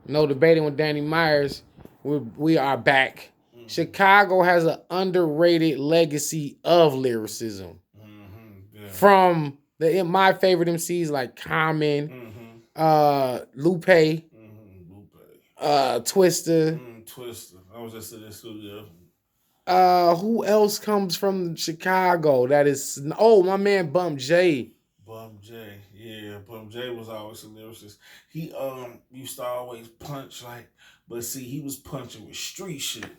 No Debating with Danny Myers. We are back. Chicago has an underrated legacy of lyricism. Yeah. From my favorite MCs like Common, Lupe, Lupe. Twister. Twister. I was just in the studio. Who else comes from Chicago? That is my man Bump J. Bum J, yeah, Bum J was always a lyricist. He used to always punch but see, he was punching with street shit.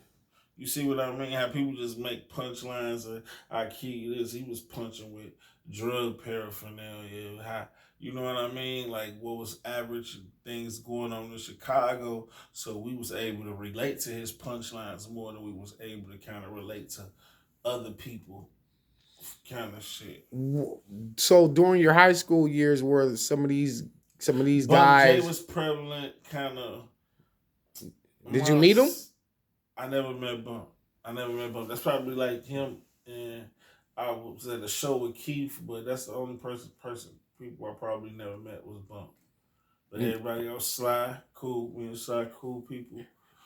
You see what I mean? How people just make punchlines or I kill you this. He was punching with drug paraphernalia. How you know what I mean? Like what was average things going on in Chicago. So we was able to relate to his punchlines more than we was able to kind of relate to other people kind of shit. So during your high school years, were some of these Bum J guys? was prevalent, kind of. Did you meet him? I never met Bump. That's probably like him, and I was at a show with Keith, but that's the only people I probably never met was Bump. But everybody else, Sly, cool. Me and Sly, cool people.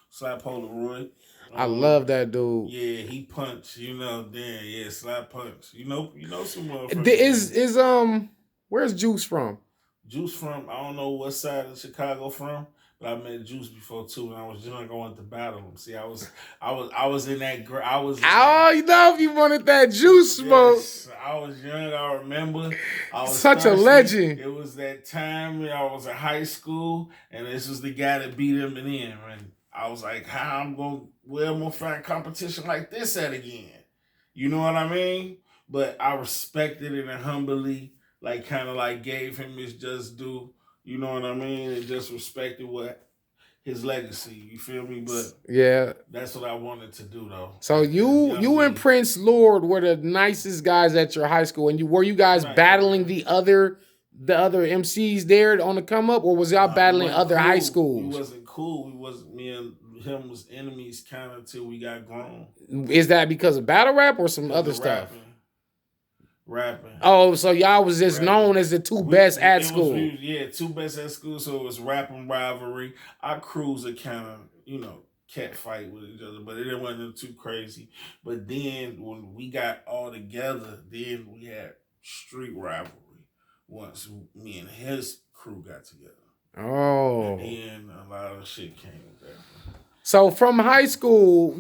Sly Polaroid. I love that dude. Yeah, he punched. Yeah, Sly punch. You know some motherfuckers. Where's Juice from? Juice from I don't know what side of Chicago from. But I met Juice before too. When I was young, I wanted to battle him. See, I was in that. I was. You know if you wanted that Juice smoke. Yes, I was young. I remember. I was such thirsty. A legend. It was that time when I was in high school, and this was the guy that beat Eminem, and I was like, where am I gonna find competition like this at again? You know what I mean? But I respected it and humbly, kind of gave him his just due. You know what I mean? And just respected what his legacy. You feel me? But yeah, that's what I wanted to do though. So you and Prince Lord were the nicest guys at your high school, and were you guys battling the other MCs there on the come up, or was y'all battling other high schools? We wasn't cool. Me and him was enemies kind of till we got grown. Is that because of battle rap or some other stuff? Rapping. Oh, so y'all was just known as the two best at school. Two best at school. So it was rapping rivalry. Our crews are kind of, cat fight with each other, but it wasn't too crazy. But then when we got all together, then we had street rivalry once me and his crew got together. Oh. And then a lot of shit came with that. So from high school,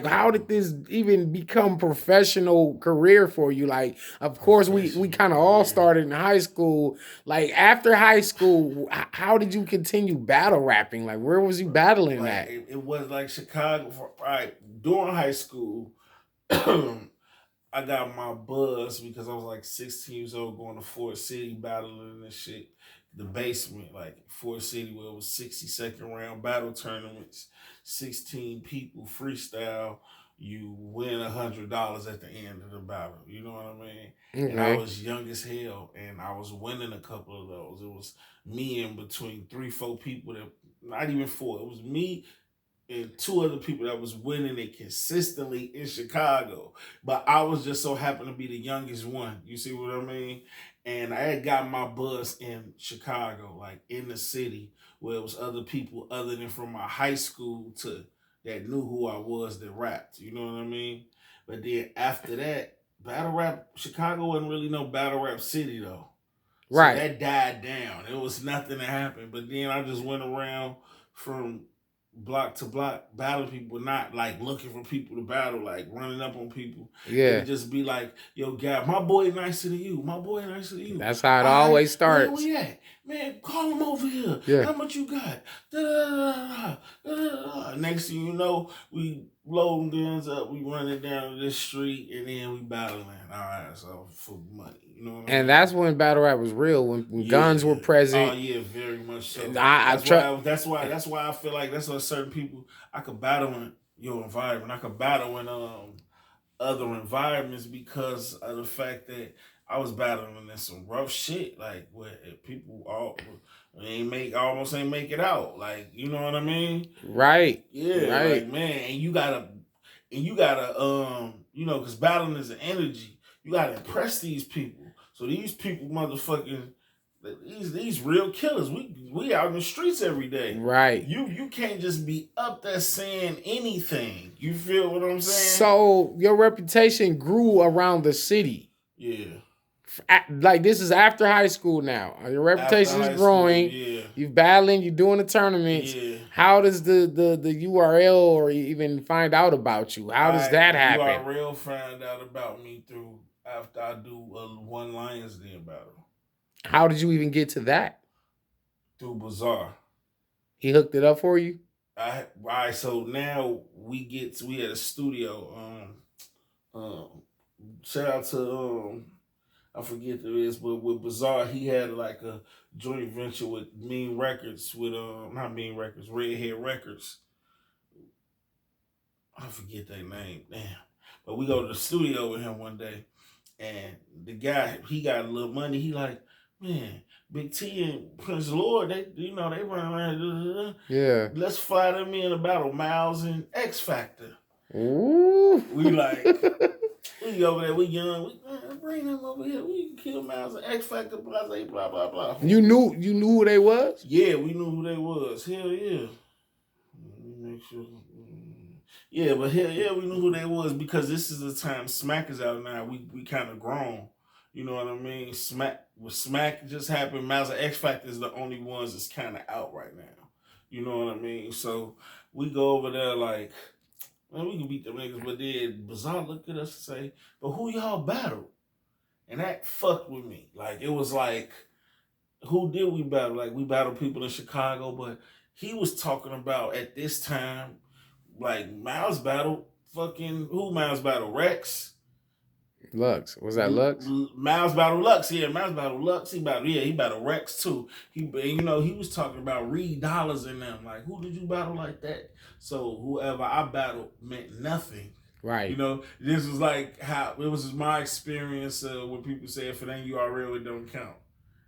how did this even become professional career for you? Like, of course, we kind of all started in high school. Like, after high school, how did you continue battle rapping? Like, where was you battling at? It was like Chicago. During high school, I got my buzz because I was like 16 years old going to Fort City battling and shit. The basement, like Fort City, where it was 60-second round battle tournaments, 16 people freestyle. You win $100 at the end of the battle. You know what I mean? Okay. And I was young as hell, and I was winning a couple of those. It was me and between 3-4 people that, not even 4. It was me and 2 other people that was winning it consistently in Chicago. But I was just so happened to be the youngest one. You see what I mean? And I had got my buzz in Chicago, like in the city, where it was other people other than from my high school that knew who I was that rapped. You know what I mean? But then after that, battle rap, Chicago wasn't really no battle rap city though. Right. So that died down. It was nothing that happened. But then I just went around from block to block battling people, not like looking for people to battle, like running up on people. Yeah. It'd just be like, yo, Gab, my boy nicer than you. My boy nicer than you. That's how it always starts. Where we at? Man, call him over here. Yeah. How much you got? Da, da, da. Next thing you know, we loading guns up, we running down this street, and then we battling. All right, so for money. You know what I mean? And that's when battle rap was real, when guns were present. Oh yeah, very much so. That's why I feel like that's why certain people I could battle in your environment. I could battle in other environments because of the fact that I was battling in some rough shit, like where people almost ain't make it out. Like, you know what I mean? Right. Yeah. Right. Like, man, and you gotta because battling is an energy. You gotta impress these people. So these people motherfucking These real killers. We out in the streets every day. Right. You can't just be up there saying anything. You feel what I'm saying? So your reputation grew around the city. Yeah. Like this is after high school now. Your reputation is growing. Yeah. You're battling. You're doing the tournaments. Yeah. How does the URL or even find out about you? How does that happen? URL find out about me through after I do one Lions Den battle. How did you even get to that? Through Bizarre. He hooked it up for you? Right. So now we at a studio. Shout out to I forget who it is, but with Bizarre, he had like a joint venture with Mean Records, with not Mean Records, Redhead Records. I forget their name, damn. But we go to the studio with him one day, and the guy, he got a little money. He like, man, Big T and Prince Lord, they run around. Yeah. Let's fly them in a battle, Miles and X Factor. Ooh. We like, we over there, we young, we bring them over here. We can kill Miles and X Factor, blah blah blah. You knew who they was? Yeah, we knew who they was. Hell yeah. Let me make sure. Yeah, but hell yeah, we knew who they was because this is the time Smack is out now. We kind of grown. You know what I mean? Smack just happened. Miles and X Factor is the only ones that's kind of out right now. You know what I mean? So we go over there like, man, we can beat them niggas, but then Bizarre looked at us and say, but who y'all battle? And that fucked with me. Like, it was like, who did we battle? Like, we battled people in Chicago, but he was talking about at this time, like, Miles battled who Miles battled? Rex? Lux. Was that Lux? Miles battled Lux. Yeah, Miles battled Lux. He battled Rex too. He was talking about Reed Dollars and them. Like, who did you battle like that? So whoever I battled meant nothing. Right. You know, this was like how it was my experience when people say if it ain't URL, it don't count.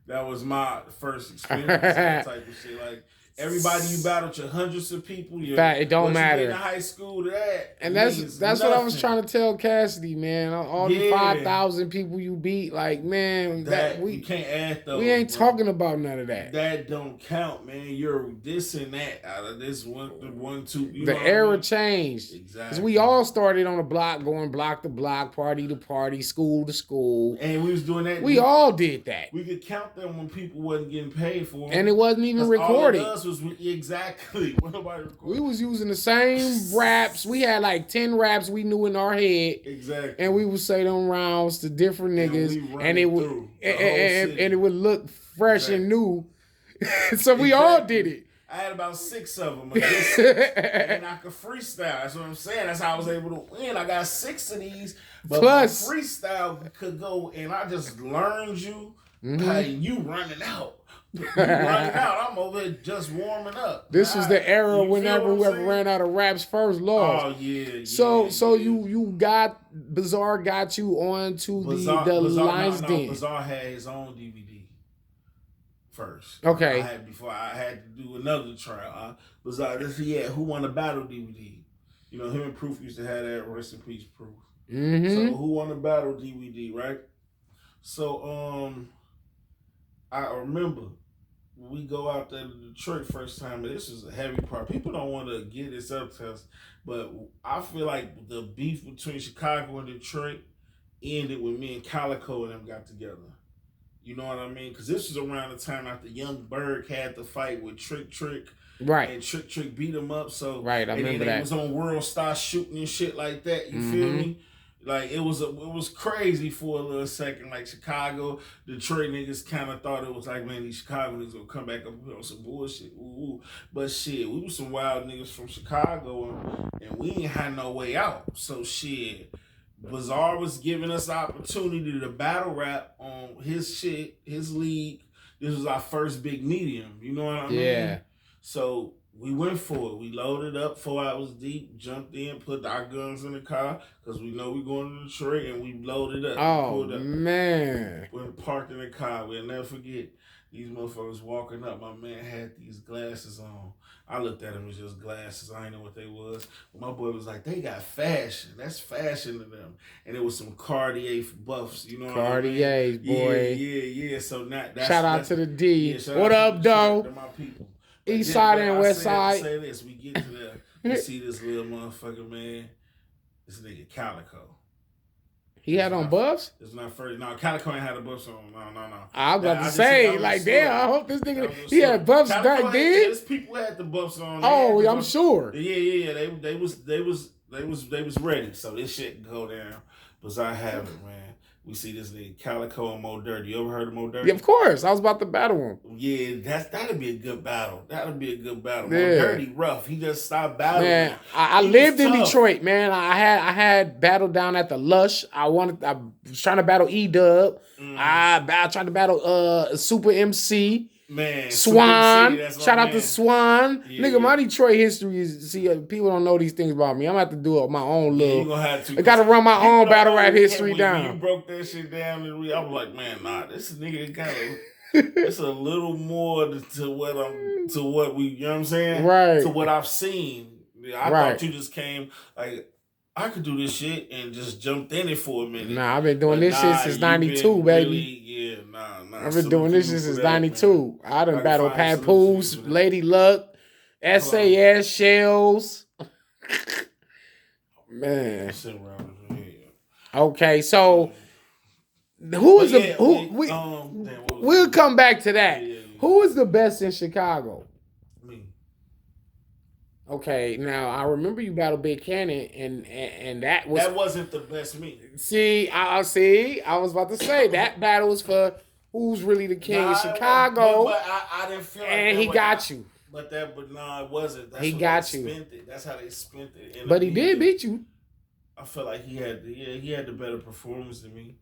That was my first experience, that type of shit. Like, everybody you battled, your hundreds of people. It don't matter. In high school, that and that's what I was trying to tell Cassidy, man. All the 5,000 people you beat, like, man, we can't add those. We ain't talking about none of that. That don't count, man. You're this and that out of this one, two. The era changed. Exactly. Because we all started on a block, going block to block, party to party, school to school, and we was doing that. We all did that. We could count them when people wasn't getting paid for them, and it wasn't even recorded. All it was exactly. Nobody recorded. We was using the same raps. We had like 10 raps we knew in our head. Exactly. And we would say them rounds to different niggas, and it would and it would look fresh and new. So we all did it. I had about 6 of them, and I could freestyle. That's what I'm saying. That's how I was able to win. I got 6 of these, but plus my freestyle could go, and I just learned you. Hey, you running out. I'm over here just warming up. This was the era whenever whoever ran out of raps first lost. Oh yeah. So you got Bizarre got you on to the Lions Den. Bizarre had his own DVD first. Okay. I had to do another trial. Bizarre, Who Won the Battle DVD. You know, him and Proof used to have that. Rest in peace, Proof. Mm-hmm. So Who Won the Battle DVD, right? So I remember we go out there to Detroit first time, and this is a heavy part. People don't want to get this up to us, but I feel like the beef between Chicago and Detroit ended when me and Calico and them got together. You know what I mean? Because this was around the time after Young Berg had the fight with Trick. Right. And Trick beat him up. So right, I remember that. It was on World Star shooting and shit like that. You feel me? Like, it was crazy for a little second. Like, Chicago, Detroit niggas kind of thought it was like, man, these Chicago niggas gonna come back up on some bullshit. Ooh. But shit, we was some wild niggas from Chicago, and we ain't had no way out. So shit, Bizarre was giving us the opportunity to battle rap on his shit, his league. This was our first big medium. You know what I mean? Yeah. So we went for it. We loaded up 4 hours deep, jumped in, put our guns in the car because we know we're going to Detroit, and we loaded up. Oh, man. We parked in the car. We'll never forget. These motherfuckers walking up. My man had these glasses on. I looked at them as just glasses. I didn't know what they was. But my boy was like, they got fashion. That's fashion to them. And it was some Cartier buffs. You know what I mean? Cartier's, boy. Yeah. So that's shout out to the D. Yeah, What up, though? To my people. East side and west side. Say this. We get to the. You see this little motherfucker, man. This nigga Calico. He had on buffs? It's not first. No, Calico ain't had a buffs on. No. I was about to say, like, damn, I hope this nigga, he had buffs back then. Yes, people had the buffs on. Oh, I'm sure. Yeah. They was ready. So this shit can go down. But I have it, man. We see this nigga Calico and Mo Dirty. You ever heard of Mo Dirty? Yeah, of course. I was about to battle him. Yeah, that'd be a good battle. Yeah. Mo Dirty rough. He just stopped battling. Man, I lived in Detroit, man. I had battled down at the Lush. I was trying to battle E-Dub. I tried to battle Super MC. Man, Swan. MC, shout out to Swan. Yeah, Nigga, my Detroit history is, people don't know these things about me. I'm going to have to do my own little. You gonna have to. I got to run my own battle rap history down. When you broke that shit down, I was like, man, nah, this nigga kind of. It's a little more to what we, you know what I'm saying? Right. To what I've seen. I thought you just came, like, I could do this shit and just jumped in it for a minute. Nah, I've been doing this shit since 92, baby. I've been doing this shit since 92. I done battled Papoose, Lady Luck, SAS, Shells. Man. Okay, so we'll come back to that. Who is the best in Chicago? Me. Okay, now I remember you battled Big Cannon, and that wasn't the best me. See, I was about to say that battle was for who's really the king of Chicago. But I didn't feel like and he got you. But no, it wasn't. That's he got you. Spent it. That's how they spent it. But he did beat you. I feel like he had the better performance than me.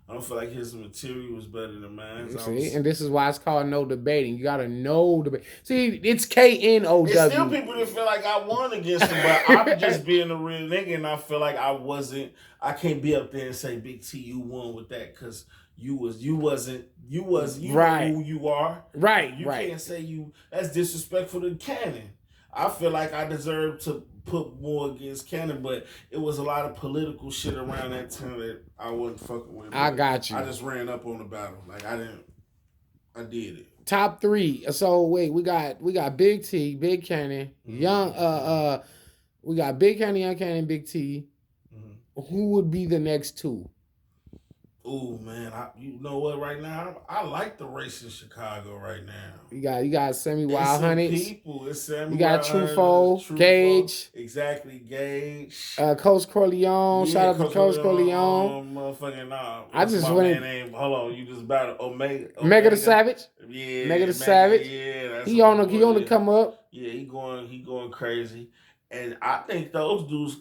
I don't feel like his material was better than mine. And this is why it's called no debating. You gotta know debate. See, it's KNOW. It's still people that feel like I won against him, but I'm just being a real nigga, and I feel like I can't be up there and say Big T, you won with that, because you right. know who you are. Right. You can't say that's disrespectful to Cannon. I feel like I deserve to put more against Cannon, but it was a lot of political shit around that time that I wasn't fucking with. I got you. I just ran up on the battle. Like I did it. Top three. So wait, we got Big T, Big Cannon, Young we got Big Cannon, Young Cannon, Big T. Who would be the next two? Oh man, you know what? Right now, I like the race in Chicago right now. You got Sammy Wild Hunteds. People, it's Sammy. You got Truffaut, Gage. Exactly, Gage. Coach Corleone. Shout out to Coach Corleone. Motherfucking I just went. Hold on, you just battled Mega the Savage. Yeah, Mega the Savage. Yeah, that's he on the come up. Yeah, he going crazy. And I think those dudes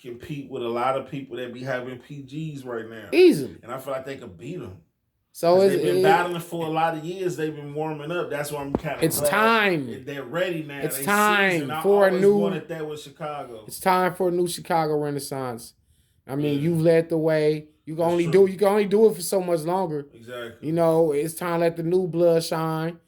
compete with a lot of people that be having PGs right now. Easily. And I feel like they could beat them. So they've been battling for a lot of years. They've been warming up. That's why I'm kind of It's time. They're ready now. It's time for a new... wanted that with Chicago. It's time for a new Chicago Renaissance. I mean, you've led the way. You can only do it for so much longer. Exactly. You know, it's time to let the new blood shine.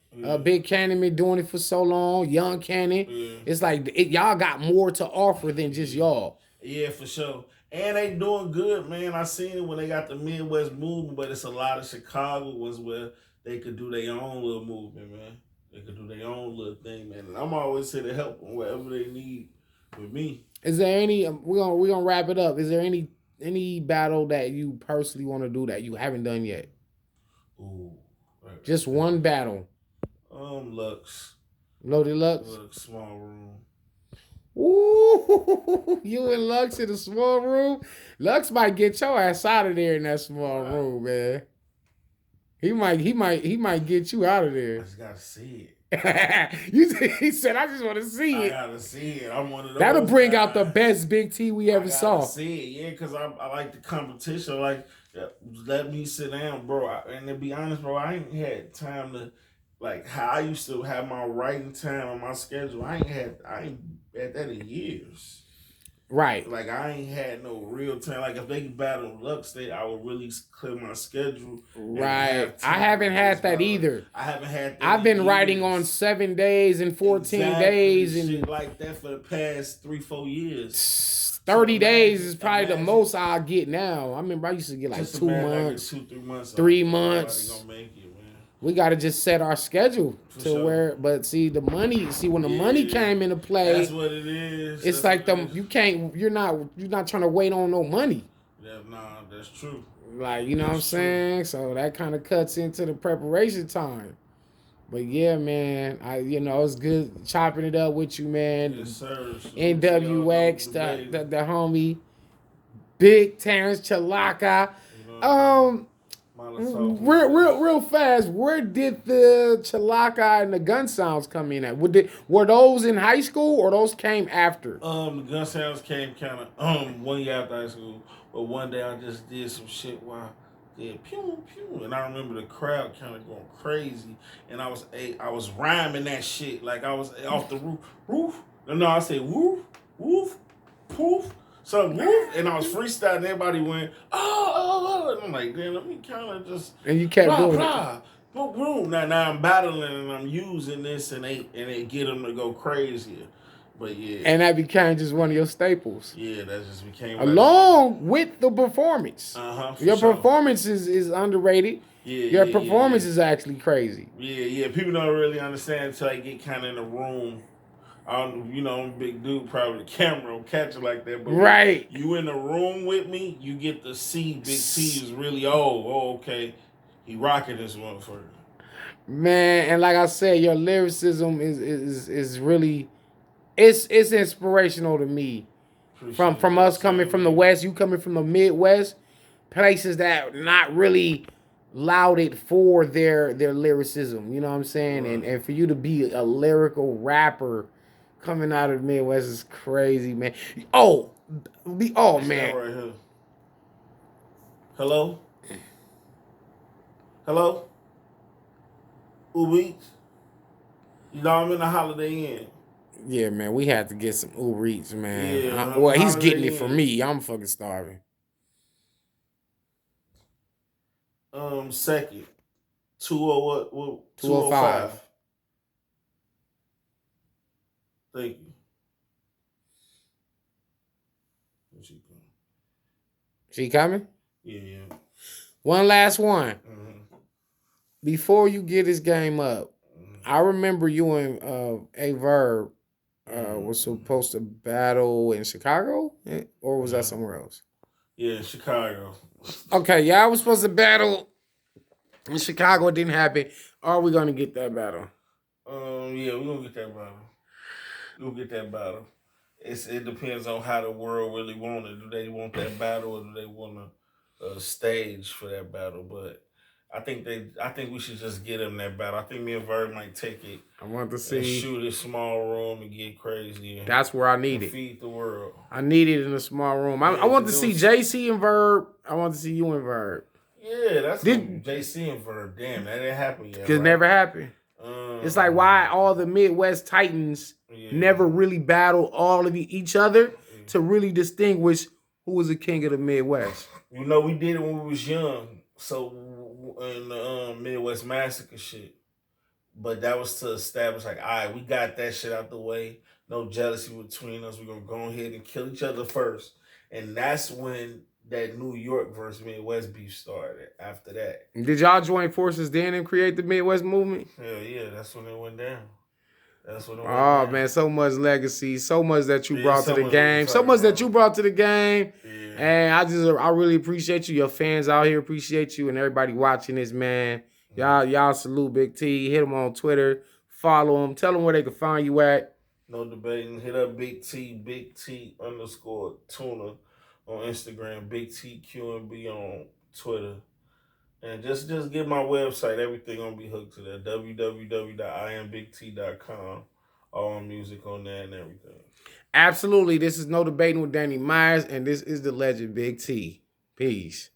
Big Cannon been doing it for so long. Young Cannon. It's like y'all got more to offer than just y'all. Yeah, for sure. And they doing good, man. I seen it when they got the Midwest movement, but it's a lot of Chicago ones where they could do their own little movement, man. They could do their own little thing, man. And I'm always here to help them wherever they need with me. Is there any? We're gonna wrap it up. Is there any battle that you personally want to do that you haven't done yet? Ooh, right. Just one battle. Lux. Loaded Lux? Small room. Ooh, you and Lux in a small room? Lux might get your ass out of there in that small room, man. He might get you out of there. I just gotta see it. He said, I just want to see it. I gotta see it. I'm one of those. That'll bring out the best Big T we ever saw. See it, yeah, because I like the competition. Like, let me sit down, bro. And to be honest, bro, I ain't had time to. Like how I used to have my writing time on my schedule, I ain't had that in years. Right. Like I ain't had no real time. Like if they battle Lux State, I would really clear my schedule and Right. have I time haven't to had just that battle. either. I haven't had that I've in been writing on years. 7 days and 14 Exactly, days shit and like that for the past 3-4 years. 30 So days is probably the imagine, most I'll get now. I remember I used to get like just 2 imagine I get months, 2-3 months off. 3 Ain't nobody months. gonna make it, man. We got to just set our schedule For to sure. where, but see the money, when the money Yeah, came into play, that's what it is. it's That's like what it is. you can't, you're not trying to wait on no money. Yeah, nah, that's true. Like, you know what I'm That's true. saying? So that kind of cuts into the preparation time. But yeah, man, it's good chopping it up with you, man. Yes, sir. NWX, the homie, Big Terrence Chalaka. Real fast. Where did the Chalaka and the gun sounds come in at? Were those in high school or those came after? The gun sounds came kind of 1 year after high school, but one day I just did some shit while pew pew, and I remember the crowd kind of going crazy, and I was rhyming that shit like I was off the roof. No, I said woof woof poof. Something woof, and I was freestyling. And everybody went, oh, and I'm like, damn, let me kind of just. And you kept doing it. Boom. Now I'm battling and I'm using this, and they get them to go crazier. But yeah. And that became just one of your staples. Yeah, that just became. Along with the performance. Your sure. Performance is underrated. Yeah. Your performance is actually crazy. Yeah. People don't really understand until they get kind of in the room. I'm a big dude, probably the camera will catch it like that. But right. You in the room with me, you get to see Big T is really okay. He rocking this motherfucker. Man, and like I said, your lyricism is really it's inspirational to me. From us coming from the West, you coming from the Midwest, places that not really lauded for their lyricism. You know what I'm saying? Right. And for you to be a lyrical rapper coming out of the Midwest is crazy, man. Man. Right here. Hello? Uber Eats? I'm in the Holiday Inn. Yeah, man, we had to get some Uber Eats, man. Yeah, he's getting it for me. I'm fucking starving. Second. 205. Thank you. She coming? Yeah. One last one. Mm-hmm. Before you get this game up, I remember you and Averb was supposed to battle in Chicago, or was that somewhere else? Yeah, Chicago. Okay, y'all was supposed to battle in Chicago. It didn't happen. Are we gonna get that battle? Yeah, we're gonna get that battle. It depends on how the world really want it. Do they want that battle, or do they want a stage for that battle? But I think we should just get them that battle. I think me and Verb might take it. I want to see shoot a small room and get crazy. That's where I need it. Feed the world. I need it in a small room. I want to see JC and Verb. I want to see you and Verb. Yeah, that's JC and Verb. Damn, that didn't happen yet. Because it never happened. It's like why all the Midwest Titans never really battled all of each other to really distinguish who was the king of the Midwest. We did it when we was young. So in the Midwest Massacre shit. But that was to establish like, all right, we got that shit out the way. No jealousy between us. We're going to go ahead and kill each other first. And that's when that New York versus Midwest beef started after that. Did y'all join forces then and create the Midwest movement? Hell yeah, that's when it went down. Man, so much legacy, so much that you brought to the game, Yeah. And I really appreciate you. Your fans out here appreciate you, and everybody watching this, man. Y'all salute Big T. Hit him on Twitter. Follow him. Tell him where they can find you at. No debating. Hit up Big T _Tuna on Instagram. Big T QNB on Twitter. And just get my website. Everything gonna be hooked to that. www.iambigt.com. All music on there and everything. Absolutely. This is No Debating with Danny Myers, and this is the legend Big T. Peace.